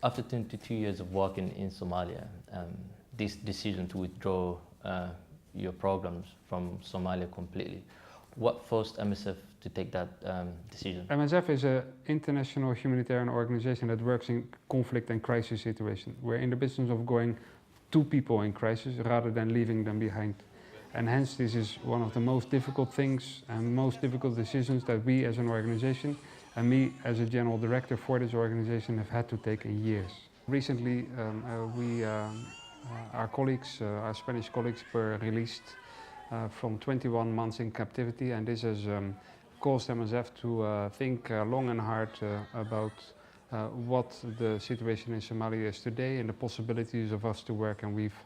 After 22 years of working in Somalia, this decision to withdraw your programs from Somalia completely, what forced MSF to take that decision? MSF is an international humanitarian organization that works in conflict and crisis situations. We're in the business of going to people in crisis rather than leaving them behind. And hence this is one of the most difficult things and most difficult decisions that we as an organization and me as a general director for this organization have had to take in years. Recently our colleagues, our Spanish colleagues, were released from 21 months in captivity, and this has caused MSF to think long and hard about what the situation in Somalia is today and the possibilities of us to work. And we've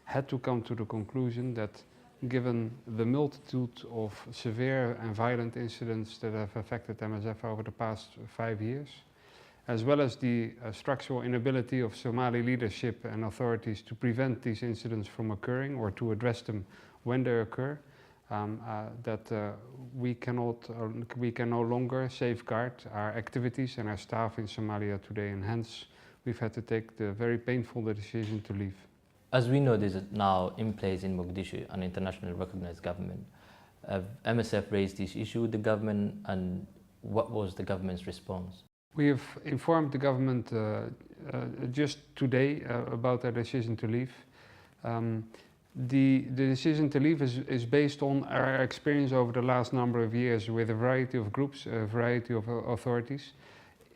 had to come to the conclusion that given the multitude of severe and violent incidents that have affected MSF over the past 5 years, as well as the structural inability of Somali leadership and authorities to prevent these incidents from occurring or to address them when they occur, that we can no longer safeguard our activities and our staff in Somalia today, and hence we've had to take the very painful decision to leave. As we know, there's now in place in Mogadishu an internationally recognized government. MSF raised this issue with the government, and what was the government's response? We have informed the government just today about our decision to leave. The decision to leave is based on our experience over the last number of years with a variety of groups, a variety of authorities,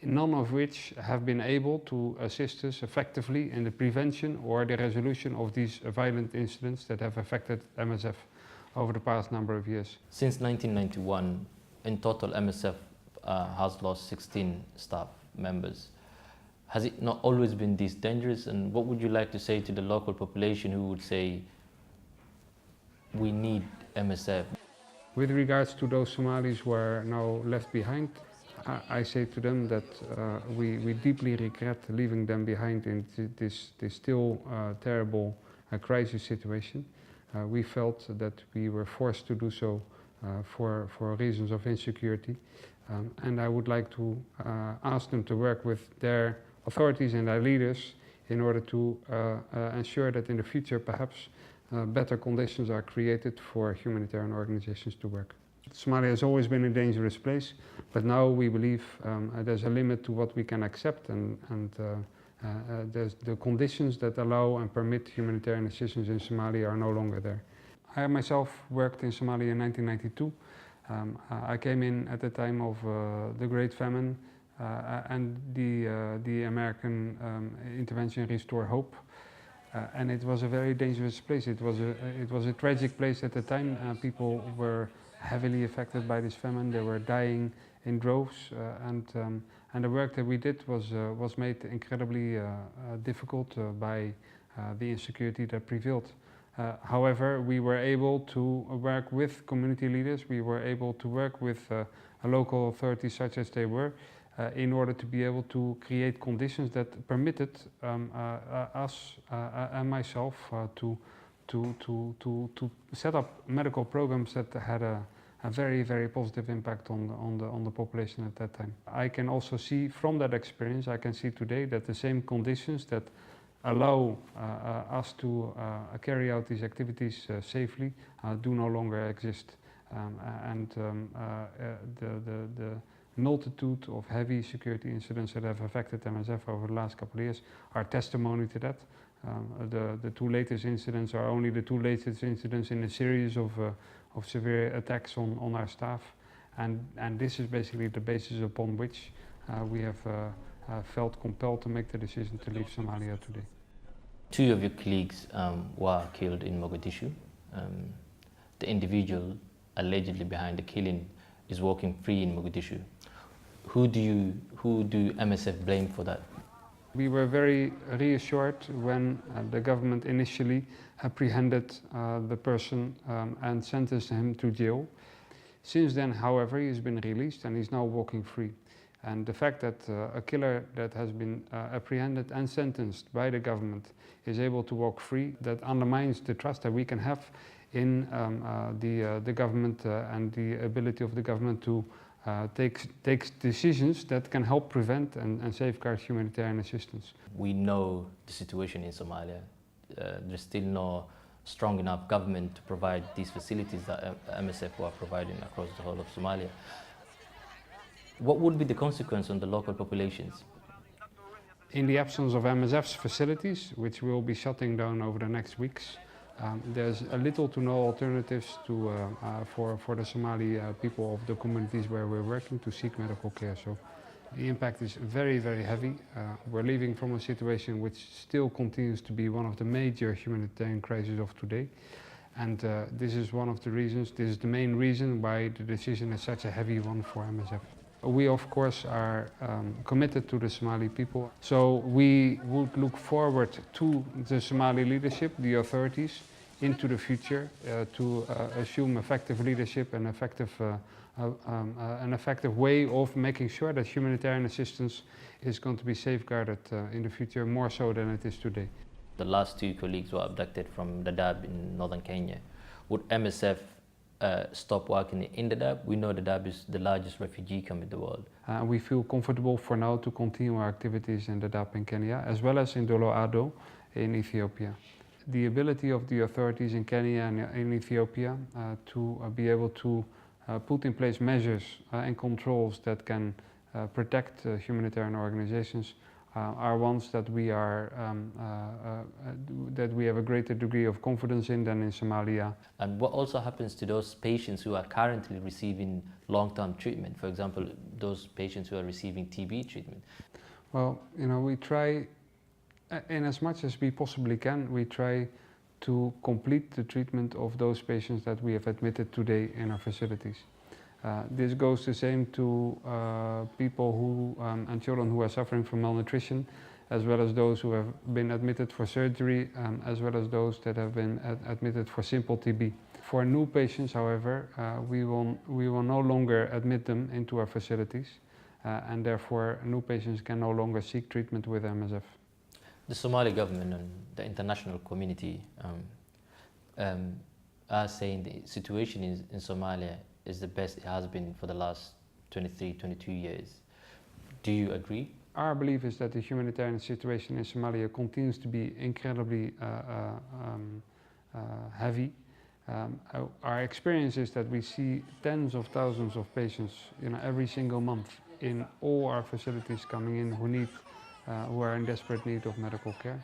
none of which have been able to assist us effectively in the prevention or the resolution of these violent incidents that have affected MSF over the past number of years. Since 1991, in total, MSF has lost 16 staff members. Has it not always been this dangerous? And what would you like to say to the local population who would say, we need MSF? With regards to those Somalis who are now left behind, I say to them that we deeply regret leaving them behind in this still terrible crisis situation. We felt that we were forced to do so for reasons of insecurity. And I would like to ask them to work with their authorities and their leaders in order to ensure that in the future perhaps better conditions are created for humanitarian organizations to work. Somalia has always been a dangerous place, but now we believe there's a limit to what we can accept, and there's the conditions that allow and permit humanitarian assistance in Somalia are no longer there. I myself worked in Somalia in 1992. I came in at the time of the Great Famine and the American intervention Restore Hope. And it was a very dangerous place. It was a tragic place at the time. People were heavily affected by this famine. They were dying in droves, and the work that we did was made incredibly difficult by the insecurity that prevailed. However, we were able to work with community leaders. We were able to work with local authorities, such as they were, in order to be able to create conditions that permitted us and myself to set up medical programs that had a very, very positive impact on the population at that time. I can also see from that experience, I can see today that the same conditions that allow us to carry out these activities safely do no longer exist. The multitude of heavy security incidents that have affected MSF over the last couple of years are testimony to that. The two latest incidents are only the two latest incidents in a series of severe attacks on our staff, and this is basically the basis upon which we have felt compelled to make the decision to leave Somalia today. 2 of your colleagues were killed in Mogadishu. The individual allegedly behind the killing is walking free in Mogadishu. Who do MSF blame for that? We were very reassured when the government initially apprehended the person and sentenced him to jail. Since then, however, he's been released and he's now walking free. And the fact that a killer that has been apprehended and sentenced by the government is able to walk free, that undermines the trust that we can have in the government and the ability of the government to takes decisions that can help prevent and safeguard humanitarian assistance. We know the situation in Somalia. There's still no strong enough government to provide these facilities that MSF are providing across the whole of Somalia. What would be the consequence on the local populations? In the absence of MSF's facilities, which will be shutting down over the next weeks, there's a little to no alternatives for the Somali people of the communities where we're working to seek medical care. So the impact is very, very heavy. We're leaving from a situation which still continues to be one of the major humanitarian crises of today. And this is one of the reasons, this is the main reason why the decision is such a heavy one for MSF. We, of course, are committed to the Somali people. So we would look forward to the Somali leadership, the authorities, into the future to assume effective leadership and an effective way of making sure that humanitarian assistance is going to be safeguarded in the future more so than it is today. The last 2 colleagues were abducted from Dadaab in northern Kenya. Would MSF stop working in Dadaab? We know Dadaab is the largest refugee camp in the world. We feel comfortable for now to continue our activities in Dadaab in Kenya, as well as in Dolo Ado in Ethiopia. The ability of the authorities in Kenya and in Ethiopia to be able to put in place measures and controls that can protect humanitarian organizations are ones that we have a greater degree of confidence in than in Somalia. And what also happens to those patients who are currently receiving long-term treatment? For example, those patients who are receiving TB treatment. Well, we try, in as much as we possibly can, we try to complete the treatment of those patients that we have admitted today in our facilities. This goes the same to people who and children who are suffering from malnutrition, as well as those who have been admitted for surgery, as well as those that have been admitted for simple TB. For new patients, however, we will no longer admit them into our facilities, and therefore new patients can no longer seek treatment with MSF. The Somali government and the international community are saying the situation in Somalia is the best it has been for the last 23, 22 years. Do you agree? Our belief is that the humanitarian situation in Somalia continues to be incredibly heavy. Our experience is that we see tens of thousands of patients every single month in all our facilities coming in who are in desperate need of medical care.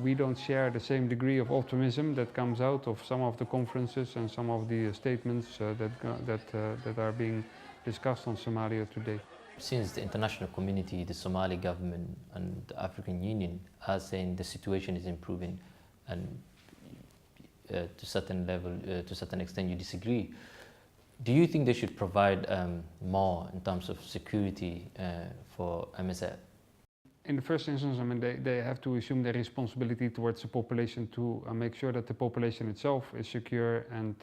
We don't share the same degree of optimism that comes out of some of the conferences and some of the statements that are being discussed on Somalia today. Since the international community, the Somali government and the African Union are saying the situation is improving, and to a certain level, to a certain extent you disagree, do you think they should provide more in terms of security for MSF? In the first instance, they have to assume their responsibility towards the population to make sure that the population itself is secure and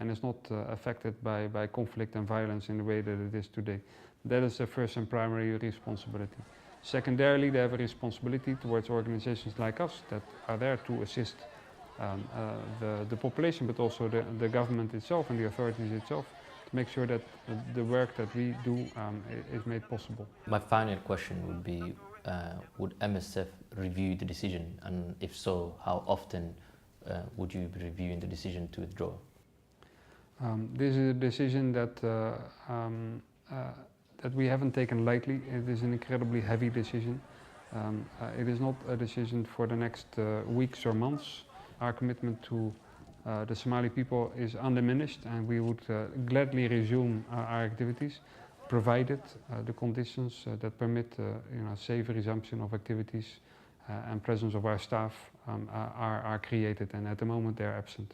is not affected by conflict and violence in the way that it is today. That is their first and primary responsibility. Secondarily, they have a responsibility towards organizations like us that are there to assist the population, but also the government itself and the authorities itself, to make sure that the work that we do is made possible. My final question would be, would MSF review the decision, and if so, how often would you be reviewing the decision to withdraw? This is a decision that we haven't taken lightly. It is an incredibly heavy decision. It is not a decision for the next weeks or months. Our commitment to the Somali people is undiminished, and we would gladly resume our activities, provided the conditions that permit safe resumption of activities and presence of our staff are created, and at the moment they are absent.